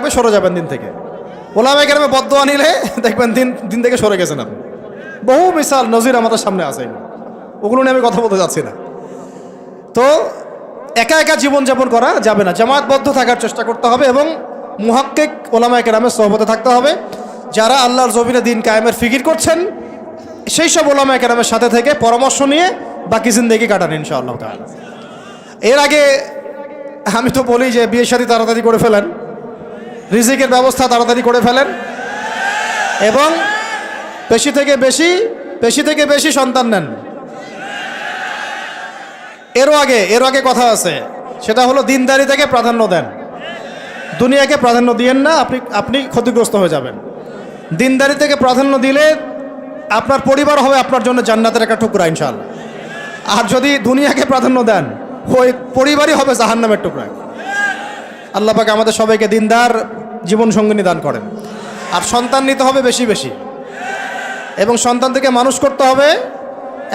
লাগবে, সরে যাবেন দিন থেকে। ওলামায়ে কেরামে বদদোয়া নিলে দেখবেন দিন থেকে সরে গেছেন আপনি। বহু মিসাল নজির আমাদের সামনে আছে, ওগুলো নিয়ে আমি কথা বলতে যাচ্ছি না। তো একা একা জীবনযাপন করা যাবে না, জামাতবদ্ধ থাকার চেষ্টা করতে হবে এবং মুহাক্কিক ওলামায়ে কেরামের সোহবতে থাকতে হবে। যারা আল্লাহর জমিনে দিন কায়েমের ফিকির করছেন সেই সব ওলামায়ে কেরামের সাথে থেকে পরামর্শ নিয়ে বাকি জিন্দেগি কাটান ইনশাআল্লাহ তাআলা। এর আগে আমি তো বলি যে বিয়ে শাদী তাড়াতাড়ি করে ফেলেন, রিজিকের ব্যবস্থা তাড়াতাড়ি করে ফেলেন এবং বেশি থেকে বেশি সন্তান নেন। এরও আগে কথা আছে, সেটা হলো দিনদারি থেকে প্রাধান্য দেন, দুনিয়াকে প্রাধান্য দিয়েন না, আপনি ক্ষতিগ্রস্ত হয়ে যাবেন। দিনদারি থেকে প্রাধান্য দিলে আপনার পরিবার হবে আপনার জন্য জান্নাতের একটা টুকরা ইনশাআল্লাহ। আর যদি দুনিয়াকে প্রাধান্য দেন ওই পরিবারই হবে জাহান্নামের টুকরা। আল্লাহ পাক আমাদের সবাইকে দিনদার জীবন সঙ্গিনী দান করেন। আর সন্তান নিতে হবে বেশি বেশি এবং সন্তান থেকে মানুষ করতে হবে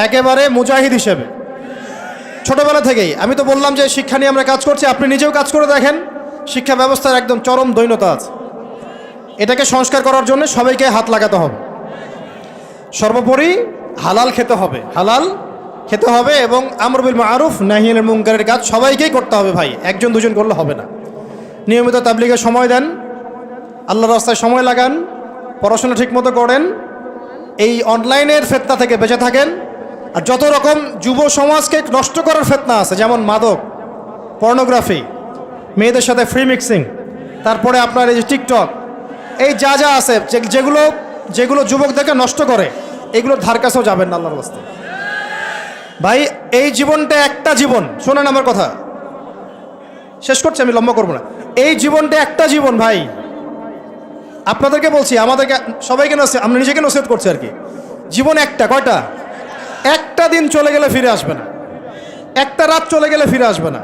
একেবারে মুজাহিদ হিসেবে ছোটবেলা থেকেই। আমি তো বললাম যে শিক্ষা নিয়ে আমরা কাজ করছি, আপনি নিজেও কাজ করে দেখেন। শিক্ষা ব্যবস্থার একদম চরম দৈন্যতা আছে, এটাকে সংস্কার করার জন্য সবাইকে হাত লাগাতে হবে। সর্বোপরি হালাল খেতে হবে এবং আমর বিল মারুফ নাহি আনিল মুনকারের কাজ সবাইকেই করতে হবে ভাই, একজন দুজন করলে হবে না। নিয়মিত তাবলীগে সময় দেন, আল্লাহর রাস্তায় সময় লাগান, পড়াশোনা ঠিকমতো করেন, এই অনলাইনের ফিতনা থেকে বেঁচে থাকেন। আর যত রকম যুব সমাজকে নষ্ট করার ফিতনা আছে, যেমন মাদক, পর্নোগ্রাফি, মেয়েদের সাথে ফ্রি মিক্সিং, তারপরে আপনার এই যে টিকটক, এই যা আছে যেগুলো যুবকদেরকে নষ্ট করে, এগুলোর ধার কাছেও যাবেন না আল্লাহর রাস্তায়। ভাই এই জীবনটা একটা জীবন, শোনেন আমার কথা, শেষ করছি, আমি লম্বা করবো না। এই জীবনটা একটা জীবন ভাই, আপনাদেরকে বলছি, আমাদেরকে সবাইকে আমরা নিজেকে নসিহত করছি আর কি। জীবন একটা, কয়টা? একটা দিন চলে গেলে ফিরে আসবে না, একটা রাত চলে গেলে ফিরে আসবে না।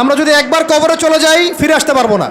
আমরা যদি একবার কবরে চলে যাই ফিরে আসতে পারবো না।